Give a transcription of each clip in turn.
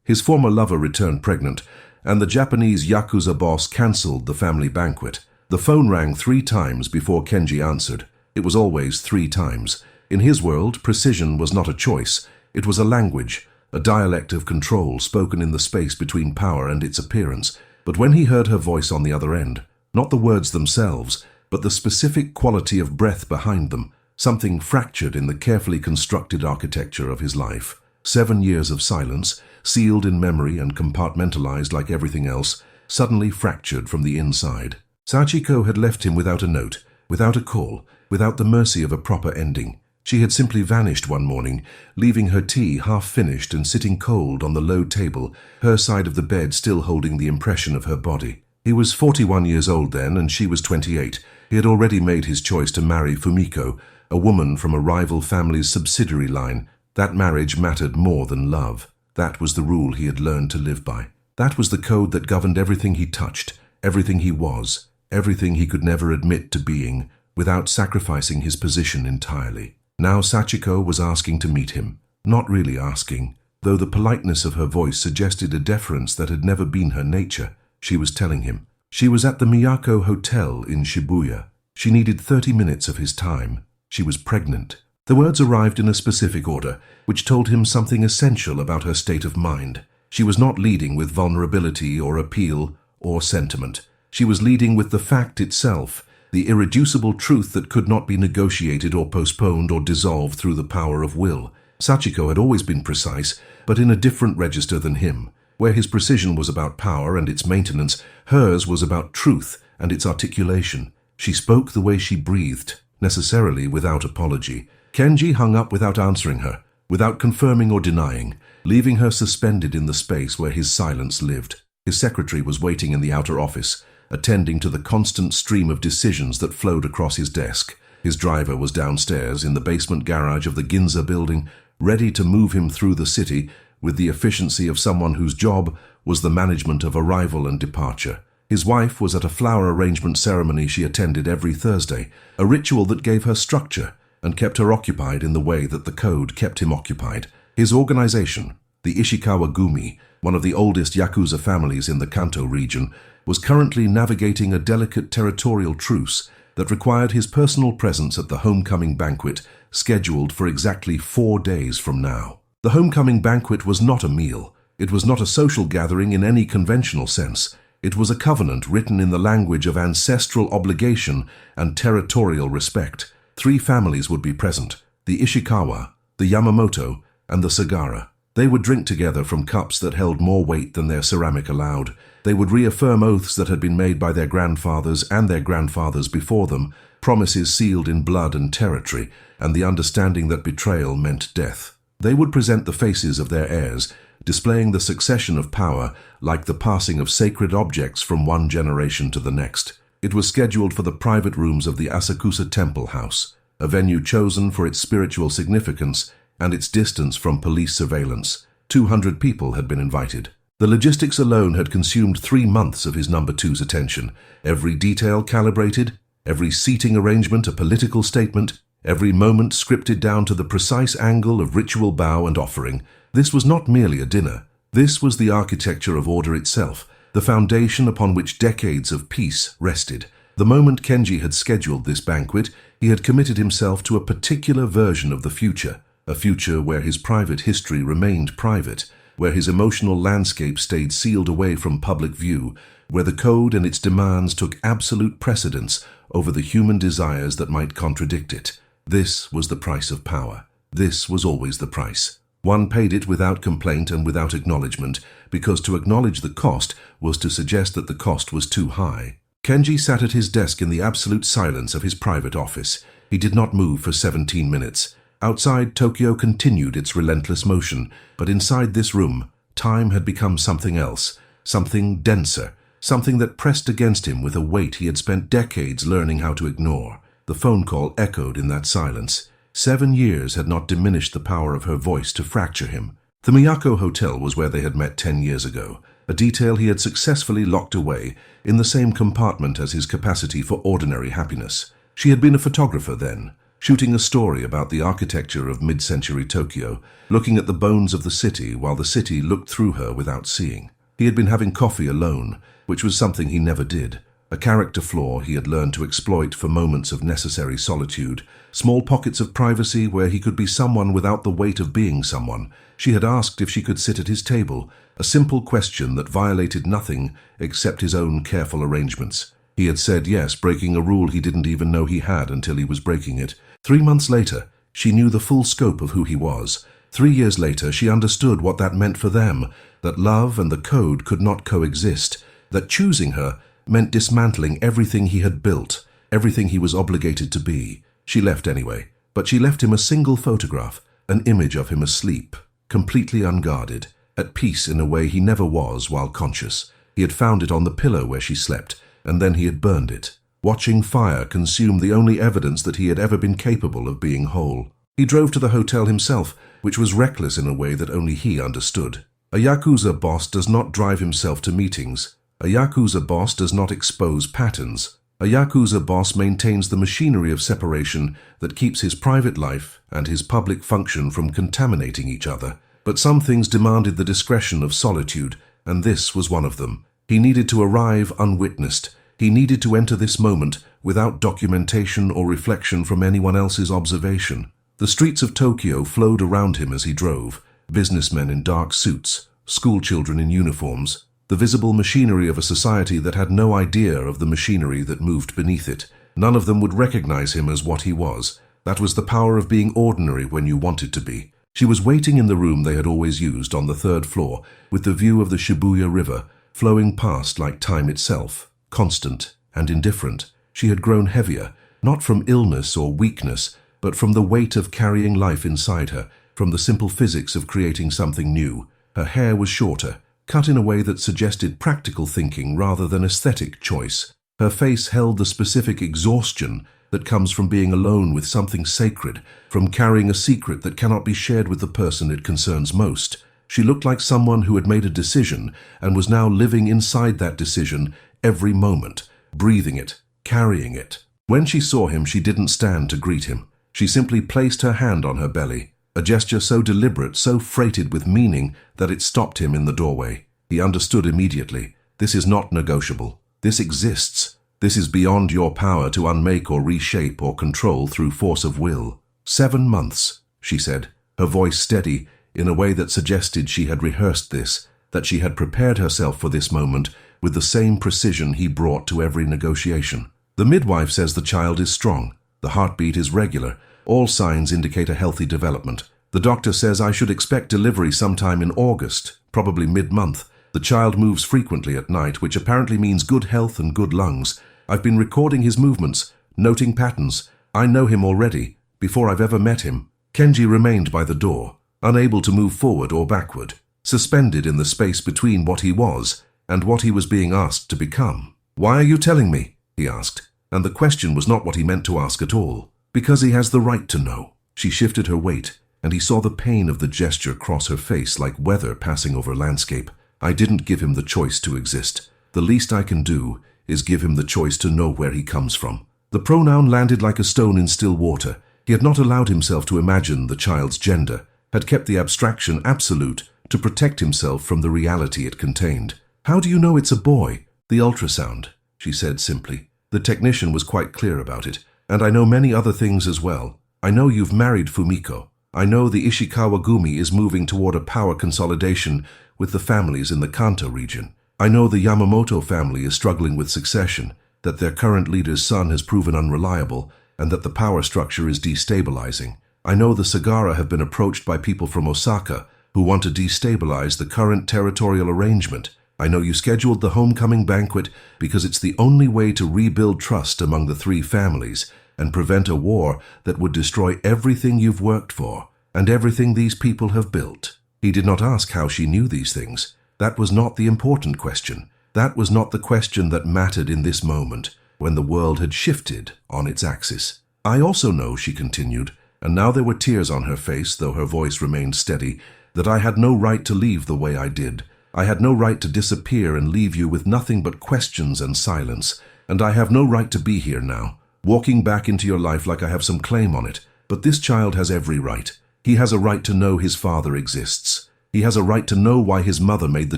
His former lover returned pregnant, and the Japanese Yakuza boss cancelled the family banquet. The phone rang 3 times before Kenji answered. It was always 3 times. In his world, precision was not a choice. It was a language, a dialect of control spoken in the space between power and its appearance. But when he heard her voice on the other end, not the words themselves, but the specific quality of breath behind them, something fractured in the carefully constructed architecture of his life. 7 years of silence, sealed in memory and compartmentalized like everything else, suddenly fractured from the inside. Sachiko had left him without a note, without a call, without the mercy of a proper ending. She had simply vanished one morning, leaving her tea half-finished and sitting cold on the low table, her side of the bed still holding the impression of her body. He was 41 years old then, and she was 28. He had already made his choice to marry Fumiko, a woman from a rival family's subsidiary line. That marriage mattered more than love. That was the rule he had learned to live by. That was the code that governed everything he touched, everything he was, everything he could never admit to being, without sacrificing his position entirely. Now Sachiko was asking to meet him. Not really asking, though the politeness of her voice suggested a deference that had never been her nature. She was telling him. She was at the Miyako Hotel in Shibuya. She needed 30 minutes of his time. She was pregnant. The words arrived in a specific order, which told him something essential about her state of mind. She was not leading with vulnerability or appeal or sentiment. She was leading with the fact itself, the irreducible truth that could not be negotiated or postponed or dissolved through the power of will. Sachiko had always been precise, but in a different register than him. Where his precision was about power and its maintenance, hers was about truth and its articulation. She spoke the way she breathed, necessarily without apology. Kenji hung up without answering her, without confirming or denying, leaving her suspended in the space where his silence lived. His secretary was waiting in the outer office, attending to the constant stream of decisions that flowed across his desk. His driver was downstairs in the basement garage of the Ginza building, ready to move him through the city with the efficiency of someone whose job was the management of arrival and departure. His wife was at a flower arrangement ceremony she attended every Thursday, a ritual that gave her structure and kept her occupied in the way that the code kept him occupied. His organization, the Ishikawa Gumi, one of the oldest Yakuza families in the Kanto region, was currently navigating a delicate territorial truce that required his personal presence at the homecoming banquet, scheduled for exactly 4 days from now. The homecoming banquet was not a meal. It was not a social gathering in any conventional sense. It was a covenant written in the language of ancestral obligation and territorial respect. 3 families would be present: the Ishikawa, the Yamamoto, and the Sagara. They would drink together from cups that held more weight than their ceramic allowed. They would reaffirm oaths that had been made by their grandfathers and their grandfathers before them, promises sealed in blood and territory, and the understanding that betrayal meant death. They would present the faces of their heirs, displaying the succession of power like the passing of sacred objects from one generation to the next. It was scheduled for the private rooms of the Asakusa Temple House, a venue chosen for its spiritual significance and its distance from police surveillance. 200 people had been invited. The logistics alone had consumed 3 months of his number two's attention, every detail calibrated, every seating arrangement a political statement, every moment scripted down to the precise angle of ritual bow and offering. This was not merely a dinner. This was the architecture of order itself, the foundation upon which decades of peace rested. The moment Kenji had scheduled this banquet, he had committed himself to a particular version of the future, a future where his private history remained private, where his emotional landscape stayed sealed away from public view, where the code and its demands took absolute precedence over the human desires that might contradict it. This was the price of power. This was always the price. One paid it without complaint and without acknowledgement, because to acknowledge the cost was to suggest that the cost was too high. Kenji sat at his desk in the absolute silence of his private office. He did not move for 17 minutes. Outside, Tokyo continued its relentless motion, but inside this room, time had become something else, something denser, something that pressed against him with a weight he had spent decades learning how to ignore. The phone call echoed in that silence. 7 years had not diminished the power of her voice to fracture him. The Miyako Hotel was where they had met 10 years ago, a detail he had successfully locked away in the same compartment as his capacity for ordinary happiness. She had been a photographer then. shooting a story about the architecture of mid-century Tokyo, looking at the bones of the city while the city looked through her without seeing. He had been having coffee alone, which was something he never did. A character flaw he had learned to exploit for moments of necessary solitude, small pockets of privacy where he could be someone without the weight of being someone. She had asked if she could sit at his table, a simple question that violated nothing except his own careful arrangements. He had said yes, breaking a rule he didn't even know he had until he was breaking it. 3 months later, she knew the full scope of who he was. 3 years later, she understood what that meant for them, that love and the code could not coexist, that choosing her meant dismantling everything he had built, everything he was obligated to be. She left anyway, but she left him a single photograph, an image of him asleep, completely unguarded, at peace in a way he never was while conscious. He had found it on the pillow where she slept, and then he had burned it, watching fire consume the only evidence that he had ever been capable of being whole. He drove to the hotel himself, which was reckless in a way that only he understood. A Yakuza boss does not drive himself to meetings. A Yakuza boss does not expose patterns. A Yakuza boss maintains the machinery of separation that keeps his private life and his public function from contaminating each other. But some things demanded the discretion of solitude, and this was one of them. He needed to arrive unwitnessed. He needed to enter this moment without documentation or reflection from anyone else's observation. The streets of Tokyo flowed around him as he drove, businessmen in dark suits, schoolchildren in uniforms, the visible machinery of a society that had no idea of the machinery that moved beneath it. None of them would recognize him as what he was. That was the power of being ordinary when you wanted to be. She was waiting in the room they had always used on the 3rd floor, with the view of the Shibuya River, flowing past like time itself, constant and indifferent. She had grown heavier, not from illness or weakness, but from the weight of carrying life inside her, from the simple physics of creating something new. Her hair was shorter, cut in a way that suggested practical thinking rather than aesthetic choice. Her face held the specific exhaustion that comes from being alone with something sacred, from carrying a secret that cannot be shared with the person it concerns most. She looked like someone who had made a decision and was now living inside that decision every moment, breathing it, carrying it. When she saw him, she didn't stand to greet him. She simply placed her hand on her belly, a gesture so deliberate, so freighted with meaning that it stopped him in the doorway. He understood immediately. This is not negotiable. This exists. This is beyond your power to unmake or reshape or control through force of will. 7 months, she said, her voice steady in a way that suggested she had rehearsed this, that she had prepared herself for this moment with the same precision he brought to every negotiation. The midwife says the child is strong. The heartbeat is regular. All signs indicate a healthy development. The doctor says I should expect delivery sometime in August, probably mid-month. The child moves frequently at night, which apparently means good health and good lungs. I've been recording his movements, noting patterns. I know him already, before I've ever met him. Kenji remained by the door, unable to move forward or backward, suspended in the space between what he was and what he was being asked to become. "Why are you telling me?" he asked, and the question was not what he meant to ask at all. "Because he has the right to know." She shifted her weight, and he saw the pain of the gesture cross her face like weather passing over landscape. "I didn't give him the choice to exist. The least I can do is give him the choice to know where he comes from." The pronoun landed like a stone in still water. He had not allowed himself to imagine the child's gender, had kept the abstraction absolute to protect himself from the reality it contained. "How do you know it's a boy?" "The ultrasound," she said simply. The technician was quite clear about it. "And I know many other things as well. I know you've married Fumiko. I know the Ishikawa Gumi is moving toward a power consolidation with the families in the Kanto region. I know the Yamamoto family is struggling with succession, that their current leader's son has proven unreliable, and that the power structure is destabilizing. I know the Sagara have been approached by people from Osaka who want to destabilize the current territorial arrangement. I know you scheduled the homecoming banquet because it's the only way to rebuild trust among the 3 families and prevent a war that would destroy everything you've worked for and everything these people have built." He did not ask how she knew these things. That was not the important question. That was not the question that mattered in this moment, when the world had shifted on its axis. "I also know," she continued, and now there were tears on her face, though her voice remained steady, "that I had no right to leave the way I did. I had no right to disappear and leave you with nothing but questions and silence, and I have no right to be here now. walking back into your life like I have some claim on it. But this child has every right. He has a right to know his father exists. He has a right to know why his mother made the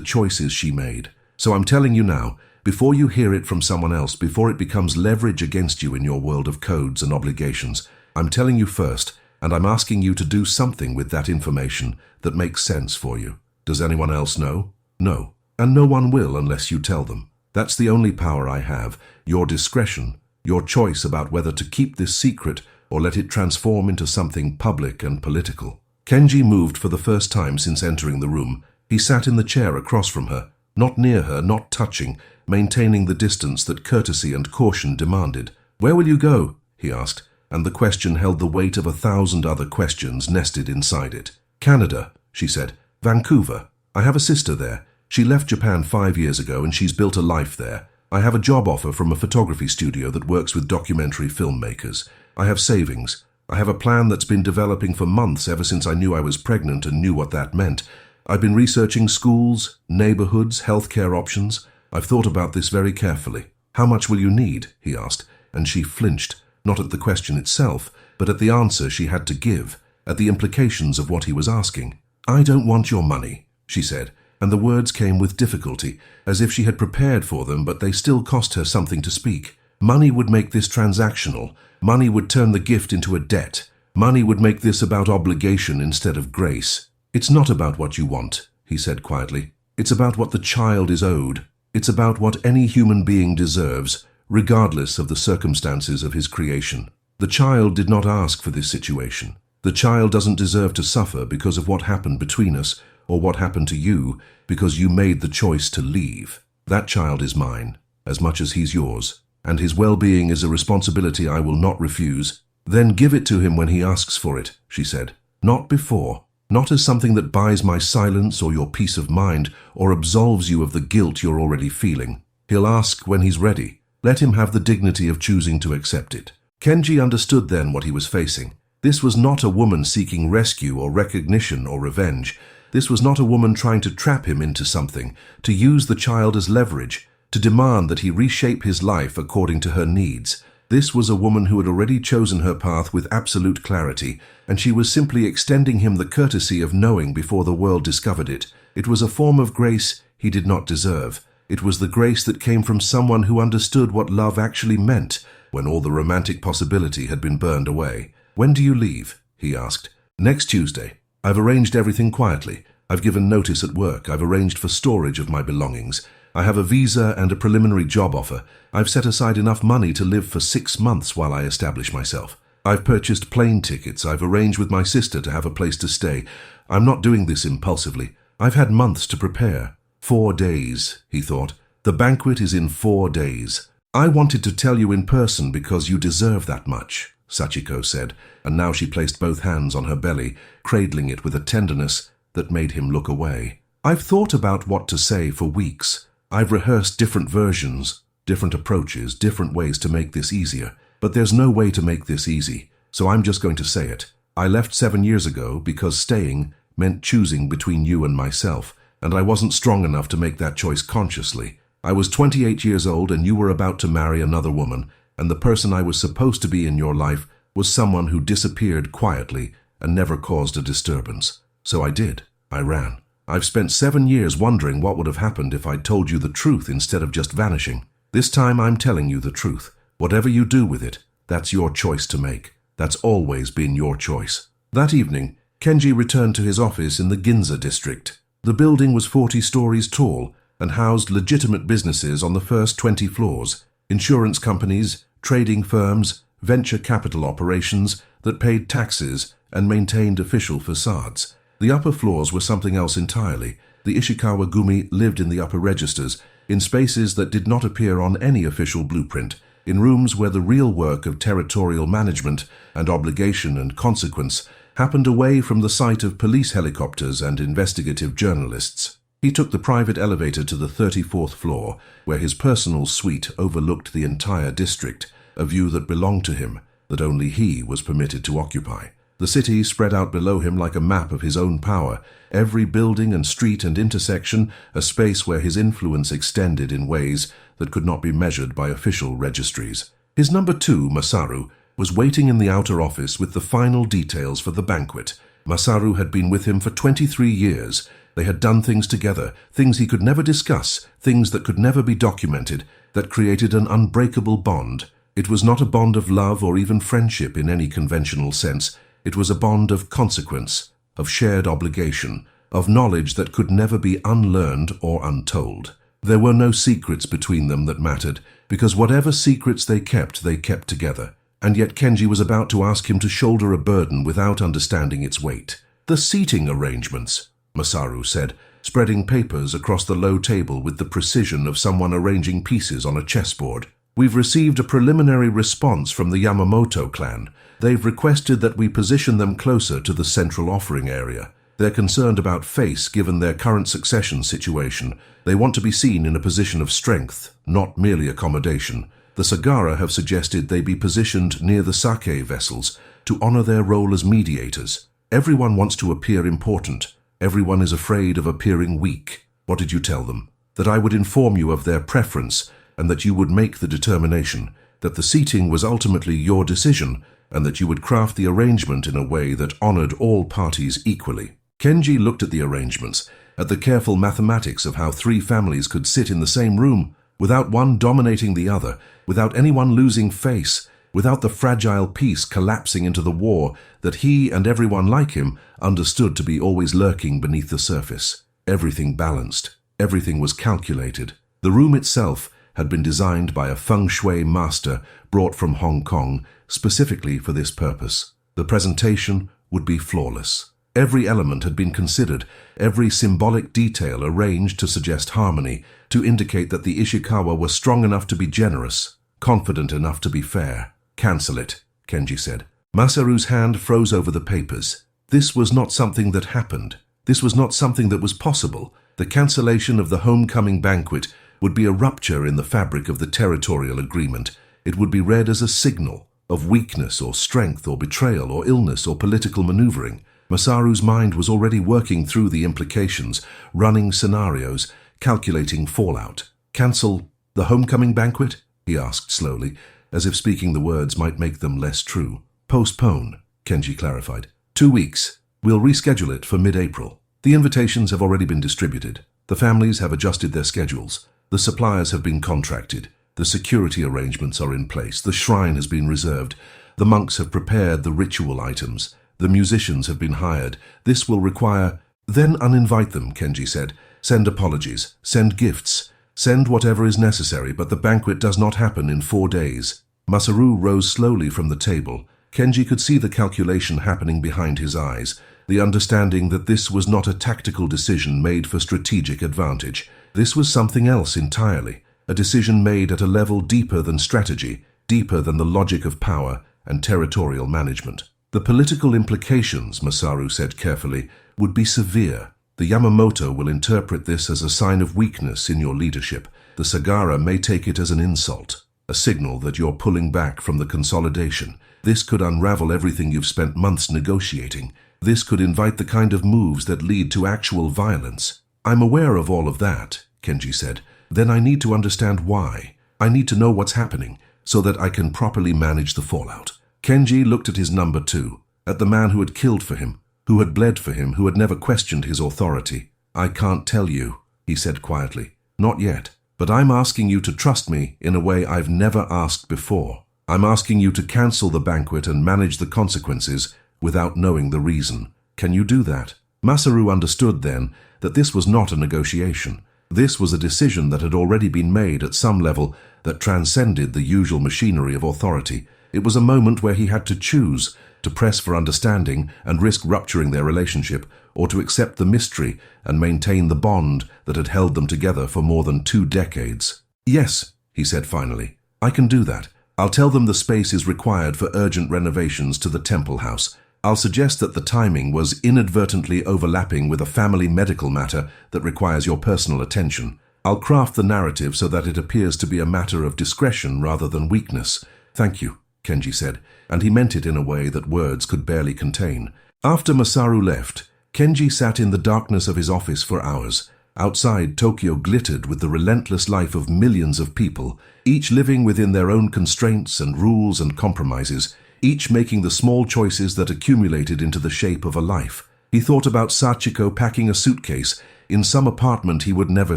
choices she made. So I'm telling you now, before you hear it from someone else, before it becomes leverage against you in your world of codes and obligations, I'm telling you first, and I'm asking you to do something with that information that makes sense for you. Does anyone else know? No. And no one will unless you tell them. That's the only power I have, your discretion, your choice about whether to keep this secret or let it transform into something public and political. Kenji moved for the first time since entering the room. He sat in the chair across from her, not near her, not touching, maintaining the distance that courtesy and caution demanded. "Where will you go?" he asked, and the question held the weight of 1,000 other questions nested inside it. "Canada," she said. "Vancouver. I have a sister there. She left Japan 5 years ago and she's built a life there. I have a job offer from a photography studio that works with documentary filmmakers. I have savings. I have a plan that's been developing for months ever since I knew I was pregnant and knew what that meant. I've been researching schools, neighborhoods, healthcare options. I've thought about this very carefully. How much will you need?" he asked, and she flinched, not at the question itself, but at the answer she had to give, at the implications of what he was asking. "I don't want your money," she said, and the words came with difficulty, as if she had prepared for them, but they still cost her something to speak. Money would make this transactional. Money would turn the gift into a debt. Money would make this about obligation instead of grace. "It's not about what you want," he said quietly. "It's about what the child is owed. It's about what any human being deserves, regardless of the circumstances of his creation. The child did not ask for this situation. The child doesn't deserve to suffer because of what happened between us, or what happened to you because you made the choice to leave. That child is mine, as much as he's yours, and his well-being is a responsibility I will not refuse." "Then give it to him when he asks for it," she said. "Not before. Not as something that buys my silence or your peace of mind or absolves you of the guilt you're already feeling. He'll ask when he's ready. Let him have the dignity of choosing to accept it." Kenji understood then what he was facing. This was not a woman seeking rescue or recognition or revenge. This was not a woman trying to trap him into something, to use the child as leverage, to demand that he reshape his life according to her needs. This was a woman who had already chosen her path with absolute clarity, and she was simply extending him the courtesy of knowing before the world discovered it. It was a form of grace he did not deserve. It was the grace that came from someone who understood what love actually meant when all the romantic possibility had been burned away. "When do you leave?" he asked. "Next Tuesday. I've arranged everything quietly. I've given notice at work. I've arranged for storage of my belongings. I have a visa and a preliminary job offer. I've set aside enough money to live for 6 months while I establish myself. I've purchased plane tickets. I've arranged with my sister to have a place to stay. I'm not doing this impulsively. I've had months to prepare. 4 days, he thought. The banquet is in 4 days. I wanted to tell you in person because you deserve that much, Sachiko said, and now she placed both hands on her belly, cradling it with a tenderness that made him look away. I've thought about what to say for weeks. I've rehearsed different versions, different approaches, different ways to make this easier. But there's no way to make this easy, so I'm just going to say it. I left 7 years ago because staying meant choosing between you and myself, and I wasn't strong enough to make that choice consciously. I was 28 years old and you were about to marry another woman, and the person I was supposed to be in your life was someone who disappeared quietly and never caused a disturbance. So I did. I ran. I've spent 7 years wondering what would have happened if I'd told you the truth instead of just vanishing. This time I'm telling you the truth. Whatever you do with it, that's your choice to make. That's always been your choice. That evening, Kenji returned to his office in the Ginza district. The building was 40 stories tall and housed legitimate businesses on the first 20 floors, insurance companies, trading firms, venture capital operations that paid taxes and maintained official facades. The upper floors were something else entirely. The Ishikawa Gumi lived in the upper registers, in spaces that did not appear on any official blueprint, in rooms where the real work of territorial management and obligation and consequence happened away from the sight of police helicopters and investigative journalists. He took the private elevator to the 34th floor, where his personal suite overlooked the entire district, a view that belonged to him, that only he was permitted to occupy. The city spread out below him like a map of his own power, every building and street and intersection a space where his influence extended in ways that could not be measured by official registries. His number two, Masaru, was waiting in the outer office with the final details for the banquet. Masaru had been with him for 23 years. They had done things together, things he could never discuss, things that could never be documented, that created an unbreakable bond. It was not a bond of love or even friendship in any conventional sense. It was a bond of consequence, of shared obligation, of knowledge that could never be unlearned or untold. There were no secrets between them that mattered, because whatever secrets they kept together. And yet Kenji was about to ask him to shoulder a burden without understanding its weight. "The seating arrangements," Masaru said, spreading papers across the low table with the precision of someone arranging pieces on a chessboard. "We've received a preliminary response from the Yamamoto clan. They've requested that we position them closer to the central offering area. They're concerned about face given their current succession situation. They want to be seen in a position of strength, not merely accommodation. The Sagara have suggested they be positioned near the sake vessels to honor their role as mediators. Everyone wants to appear important. Everyone is afraid of appearing weak. What did you tell them? That I would inform you of their preference and that you would make the determination, that the seating was ultimately your decision, and that you would craft the arrangement in a way that honored all parties equally." Kenji looked at the arrangements, at the careful mathematics of how three families could sit in the same room, without one dominating the other, without anyone losing face, without the fragile peace collapsing into the war that he and everyone like him understood to be always lurking beneath the surface. Everything balanced. Everything was calculated. The room itself had been designed by a feng shui master brought from Hong Kong specifically for this purpose. The presentation would be flawless. Every element had been considered, every symbolic detail arranged to suggest harmony, to indicate that the Ishikawa were strong enough to be generous, confident enough to be fair. "Cancel it," Kenji said. Masaru's hand froze over the papers. This was not something that happened. This was not something that was possible. The cancellation of the homecoming banquet would be a rupture in the fabric of the territorial agreement. It would be read as a signal of weakness or strength or betrayal or illness or political maneuvering. Masaru's mind was already working through the implications, running scenarios, calculating fallout. "Cancel the homecoming banquet?" he asked slowly, as if speaking the words might make them less true. "Postpone," Kenji clarified. 2 weeks. We'll reschedule it for mid-April. The invitations have already been distributed. The families have adjusted their schedules. The suppliers have been contracted. The security arrangements are in place. The shrine has been reserved. The monks have prepared the ritual items. The musicians have been hired. This will require... Then uninvite them, Kenji said. Send apologies. Send gifts. Send whatever is necessary, but the banquet does not happen in 4 days. Masaru rose slowly from the table. Kenji could see the calculation happening behind his eyes, the understanding that this was not a tactical decision made for strategic advantage. This was something else entirely, a decision made at a level deeper than strategy, deeper than the logic of power and territorial management. The political implications, Masaru said carefully, would be severe. The Yamamoto will interpret this as a sign of weakness in your leadership. The Sagara may take it as an insult, a signal that you're pulling back from the consolidation. This could unravel everything you've spent months negotiating. This could invite the kind of moves that lead to actual violence. I'm aware of all of that, Kenji said. Then I need to understand why. I need to know what's happening so that I can properly manage the fallout. Kenji looked at his number 2, at the man who had killed for him, who had bled for him, who had never questioned his authority. I can't tell you, he said quietly. Not yet. But I'm asking you to trust me in a way I've never asked before. I'm asking you to cancel the banquet and manage the consequences without knowing the reason. Can you do that? Masaru understood then that this was not a negotiation. This was a decision that had already been made at some level that transcended the usual machinery of authority. It was a moment where he had to choose to press for understanding and risk rupturing their relationship, or to accept the mystery and maintain the bond that had held them together for more than 2 decades. Yes, he said finally, I can do that. I'll tell them the space is required for urgent renovations to the temple house. I'll suggest that the timing was inadvertently overlapping with a family medical matter that requires your personal attention. I'll craft the narrative so that it appears to be a matter of discretion rather than weakness. Thank you, Kenji said, and he meant it in a way that words could barely contain. After Masaru left, Kenji sat in the darkness of his office for hours. Outside, Tokyo glittered with the relentless life of millions of people, each living within their own constraints and rules and compromises, each making the small choices that accumulated into the shape of a life. He thought about Sachiko packing a suitcase in some apartment he would never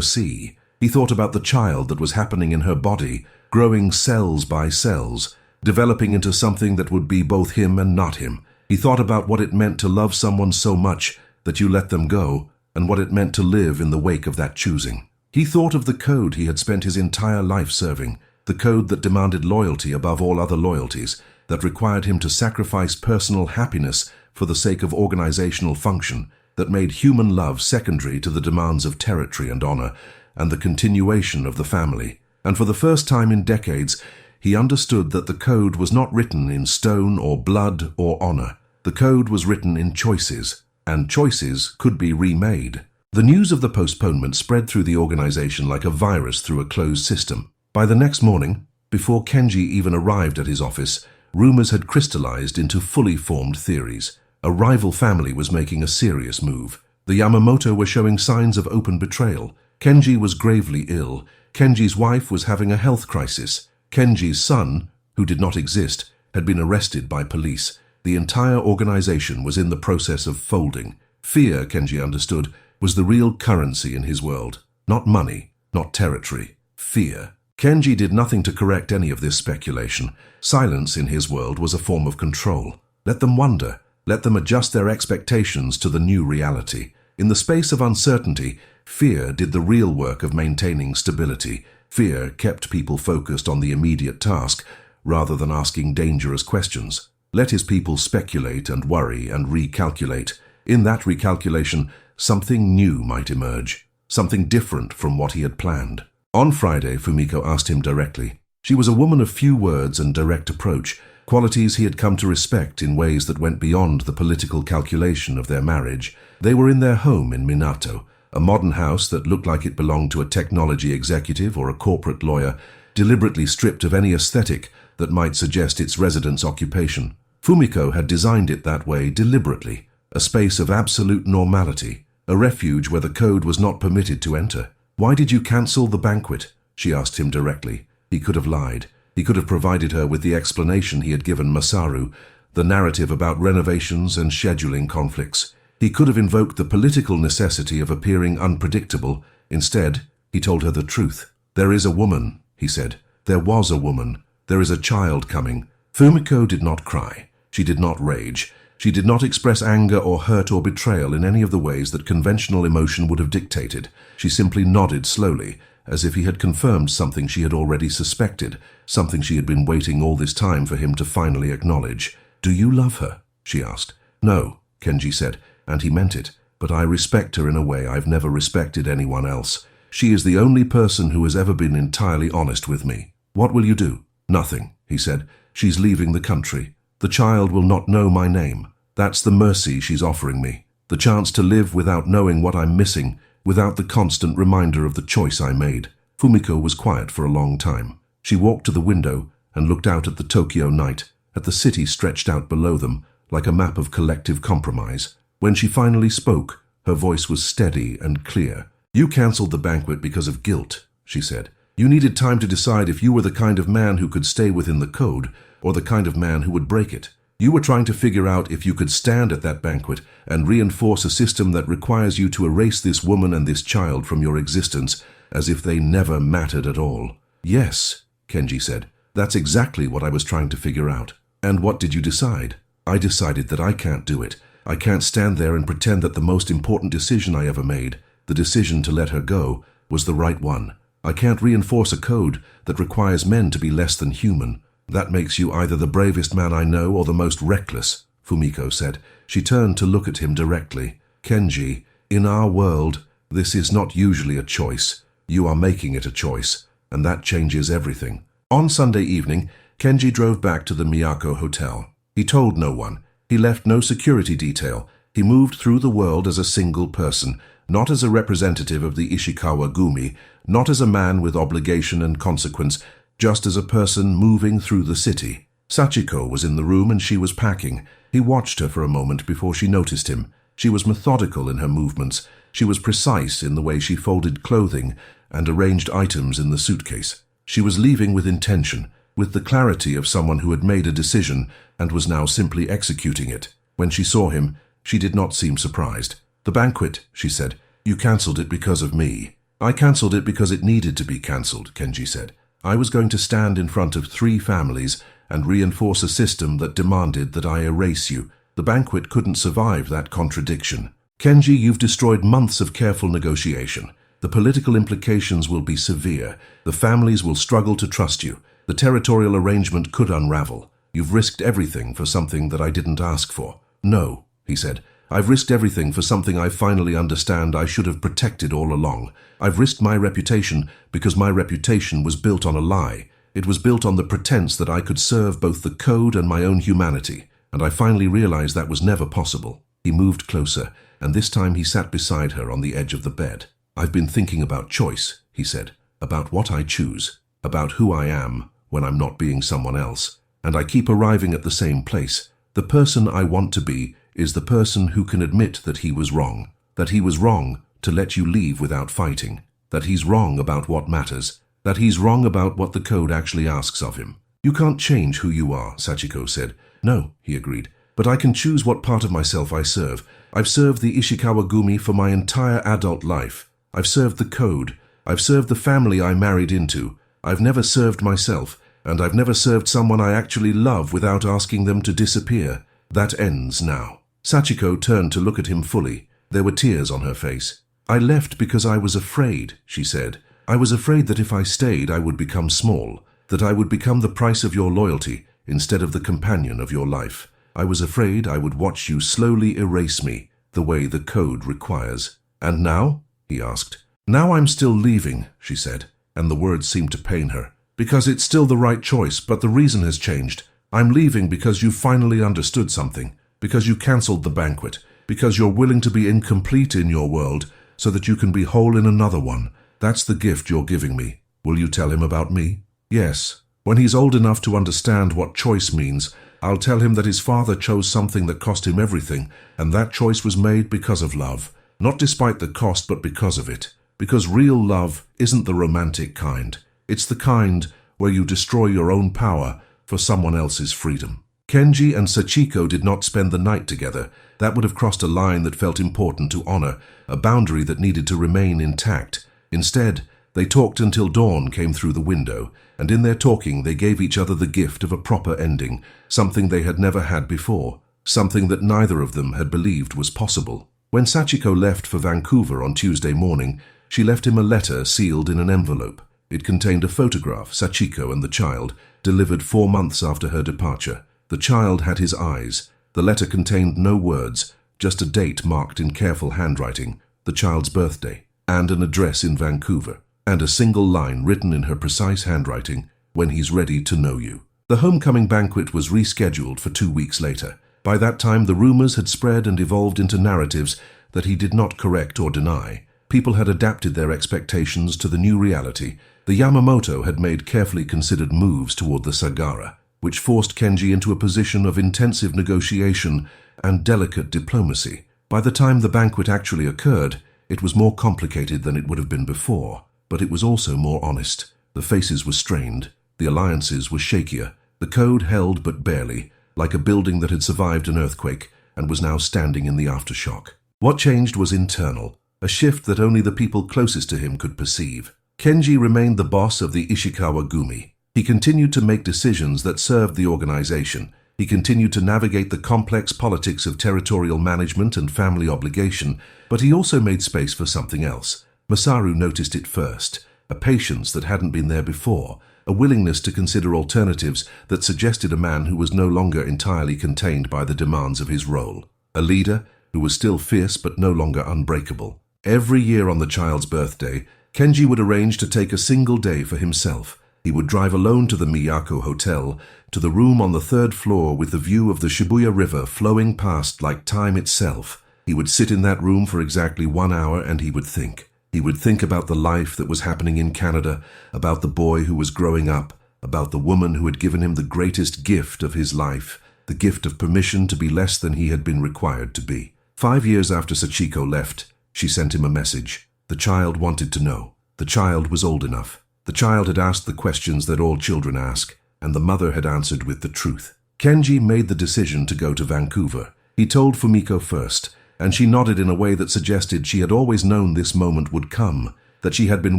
see. He thought about the child that was happening in her body, growing cells by cells, developing into something that would be both him and not him. He thought about what it meant to love someone so much that you let them go, and what it meant to live in the wake of that choosing. He thought of the code he had spent his entire life serving, the code that demanded loyalty above all other loyalties, that required him to sacrifice personal happiness for the sake of organizational function, that made human love secondary to the demands of territory and honor, and the continuation of the family. And for the first time in decades, he understood that the code was not written in stone or blood or honor. The code was written in choices, and choices could be remade. The news of the postponement spread through the organization like a virus through a closed system. By the next morning, before Kenji even arrived at his office, rumors had crystallized into fully formed theories. A rival family was making a serious move. The Yamamoto were showing signs of open betrayal. Kenji was gravely ill. Kenji's wife was having a health crisis. Kenji's son, who did not exist, had been arrested by police. The entire organization was in the process of folding. Fear, Kenji understood, was the real currency in his world. Not money, not territory. Fear. Kenji did nothing to correct any of this speculation. Silence in his world was a form of control. Let them wonder. Let them adjust their expectations to the new reality. In the space of uncertainty, fear did the real work of maintaining stability. Fear kept people focused on the immediate task, rather than asking dangerous questions. Let his people speculate and worry and recalculate. In that recalculation, something new might emerge, something different from what he had planned. On Friday, Fumiko asked him directly. She was a woman of few words and direct approach, qualities he had come to respect in ways that went beyond the political calculation of their marriage. They were in their home in Minato, a modern house that looked like it belonged to a technology executive or a corporate lawyer, deliberately stripped of any aesthetic that might suggest its resident's occupation. Fumiko had designed it that way deliberately, a space of absolute normality, a refuge where the code was not permitted to enter. "Why did you cancel the banquet?" she asked him directly. He could have lied. He could have provided her with the explanation he had given Masaru, the narrative about renovations and scheduling conflicts. He could have invoked the political necessity of appearing unpredictable. Instead, he told her the truth. "There is a woman," he said. "There was a woman. There is a child coming." Fumiko did not cry. She did not rage. She did not express anger or hurt or betrayal in any of the ways that conventional emotion would have dictated. She simply nodded slowly, as if he had confirmed something she had already suspected, something she had been waiting all this time for him to finally acknowledge. "Do you love her?" she asked. "No," Kenji said, and he meant it. "But I respect her in a way I've never respected anyone else. She is the only person who has ever been entirely honest with me." "What will you do?" "Nothing," he said. "She's leaving the country. The child will not know my name. That's the mercy she's offering me. The chance to live without knowing what I'm missing, without the constant reminder of the choice I made." Fumiko was quiet for a long time. She walked to the window and looked out at the Tokyo night, at the city stretched out below them, like a map of collective compromise. When she finally spoke, her voice was steady and clear. "You cancelled the banquet because of guilt," she said. "You needed time to decide if you were the kind of man who could stay within the code, or the kind of man who would break it. You were trying to figure out if you could stand at that banquet and reinforce a system that requires you to erase this woman and this child from your existence as if they never mattered at all." "Yes," Kenji said. "That's exactly what I was trying to figure out." "And what did you decide?" "I decided that I can't do it. I can't stand there and pretend that the most important decision I ever made, the decision to let her go, was the right one. I can't reinforce a code that requires men to be less than human. That makes you either the bravest man I know or the most reckless," Fumiko said. She turned to look at him directly. "Kenji, in our world, this is not usually a choice. You are making it a choice, and that changes everything." On Sunday evening, Kenji drove back to the Miyako Hotel. He told no one. He left no security detail. He moved through the world as a single person, not as a representative of the Ishikawa Gumi, not as a man with obligation and consequence, just as a person moving through the city. Sachiko was in the room and she was packing. He watched her for a moment before she noticed him. She was methodical in her movements. She was precise in the way she folded clothing and arranged items in the suitcase. She was leaving with intention, with the clarity of someone who had made a decision and was now simply executing it. When she saw him, she did not seem surprised. "The banquet," she said. "You cancelled it because of me." "I cancelled it because it needed to be cancelled," Kenji said. "I was going to stand in front of 3 families and reinforce a system that demanded that I erase you. The banquet couldn't survive that contradiction. Kenji, you've destroyed months of careful negotiation. The political implications will be severe. The families will struggle to trust you. The territorial arrangement could unravel. You've risked everything for something that I didn't ask for." "No," he said. "I've risked everything for something I finally understand I should have protected all along. I've risked my reputation because my reputation was built on a lie. It was built on the pretense that I could serve both the code and my own humanity, and I finally realized that was never possible." He moved closer, and this time he sat beside her on the edge of the bed. "I've been thinking about choice," he said, "about what I choose, about who I am when I'm not being someone else, and I keep arriving at the same place. The person I want to be is the person who can admit that he was wrong to let you leave without fighting, that he's wrong about what matters, that he's wrong about what the code actually asks of him." "You can't change who you are," Sachiko said. "No," he agreed, "but I can choose what part of myself I serve. I've served the Ishikawa Gumi for my entire adult life. I've served the code. I've served the family I married into. I've never served myself, and I've never served someone I actually love without asking them to disappear. That ends now." Sachiko turned to look at him fully. There were tears on her face. "I left because I was afraid," she said. "I was afraid that if I stayed I would become small, that I would become the price of your loyalty instead of the companion of your life. I was afraid I would watch you slowly erase me, the way the code requires." "And now?" he asked. "Now I'm still leaving," she said, and the words seemed to pain her. "Because it's still the right choice, but the reason has changed. I'm leaving because you finally understood something, because you cancelled the banquet, because you're willing to be incomplete in your world so that you can be whole in another one. That's the gift you're giving me. Will you tell him about me?" "Yes. When he's old enough to understand what choice means, I'll tell him that his father chose something that cost him everything, and that choice was made because of love. Not despite the cost, but because of it. Because real love isn't the romantic kind. It's the kind where you destroy your own power for someone else's freedom." Kenji and Sachiko did not spend the night together. That would have crossed a line that felt important to honor, a boundary that needed to remain intact. Instead, they talked until dawn came through the window, and in their talking they gave each other the gift of a proper ending, something they had never had before, something that neither of them had believed was possible. When Sachiko left for Vancouver on Tuesday morning, she left him a letter sealed in an envelope. It contained a photograph, Sachiko and the child, delivered 4 months after her departure. The child had his eyes. The letter contained no words, just a date marked in careful handwriting, the child's birthday, and an address in Vancouver, and a single line written in her precise handwriting, "When he's ready to know you." The homecoming banquet was rescheduled for 2 weeks later. By that time, the rumors had spread and evolved into narratives that he did not correct or deny. People had adapted their expectations to the new reality. The Yamamoto had made carefully considered moves toward the Sagara, which forced Kenji into a position of intensive negotiation and delicate diplomacy. By the time the banquet actually occurred, it was more complicated than it would have been before, but it was also more honest. The faces were strained, the alliances were shakier, the code held but barely, like a building that had survived an earthquake and was now standing in the aftershock. What changed was internal, a shift that only the people closest to him could perceive. Kenji remained the boss of the Ishikawa Gumi. He continued to make decisions that served the organization. He continued to navigate the complex politics of territorial management and family obligation, but he also made space for something else. Masaru noticed it first, a patience that hadn't been there before, a willingness to consider alternatives that suggested a man who was no longer entirely contained by the demands of his role. A leader who was still fierce but no longer unbreakable. Every year on the child's birthday, Kenji would arrange to take a single day for himself. He would drive alone to the Miyako Hotel, to the room on the 3rd floor with the view of the Shibuya River flowing past like time itself. He would sit in that room for exactly 1 hour and he would think. He would think about the life that was happening in Canada, about the boy who was growing up, about the woman who had given him the greatest gift of his life, the gift of permission to be less than he had been required to be. 5 years after Sachiko left, She sent him a message. The child wanted to know. The child was old enough. The child had asked the questions that all children ask, and the mother had answered with the truth. Kenji made the decision to go to Vancouver. He told Fumiko first, and she nodded in a way that suggested she had always known this moment would come, that she had been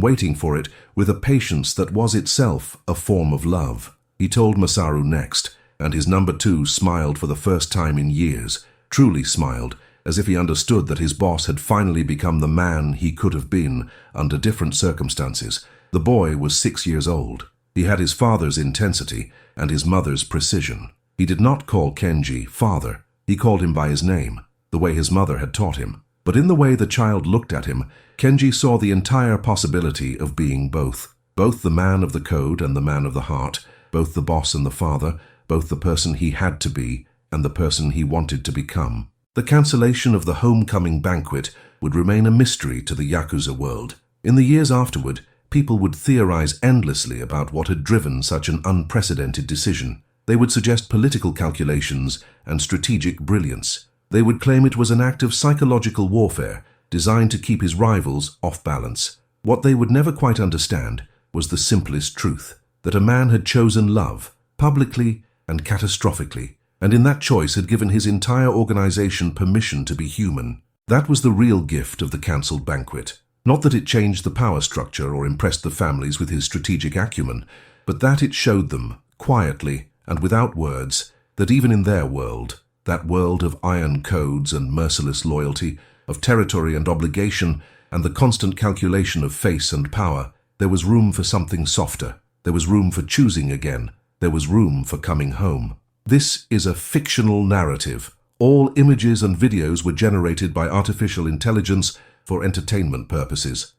waiting for it with a patience that was itself a form of love. He told Masaru next, and his number two smiled for the first time in years, truly smiled, as if he understood that his boss had finally become the man he could have been under different circumstances. The boy was 6 years old. He had his father's intensity and his mother's precision. He did not call Kenji father. He called him by his name, the way his mother had taught him. But in the way the child looked at him, Kenji saw the entire possibility of being both. Both the man of the code and the man of the heart, both the boss and the father, both the person he had to be and the person he wanted to become. The cancellation of the homecoming banquet would remain a mystery to the Yakuza world. In the years afterward, people would theorize endlessly about what had driven such an unprecedented decision. They would suggest political calculations and strategic brilliance. They would claim it was an act of psychological warfare designed to keep his rivals off balance. What they would never quite understand was the simplest truth, that a man had chosen love, publicly and catastrophically, and in that choice had given his entire organization permission to be human. That was the real gift of the cancelled banquet. Not that it changed the power structure or impressed the families with his strategic acumen, but that it showed them, quietly and without words, that even in their world, that world of iron codes and merciless loyalty, of territory and obligation, and the constant calculation of face and power, there was room for something softer. There was room for choosing again. There was room for coming home. This is a fictional narrative. All images and videos were generated by artificial intelligence for entertainment purposes.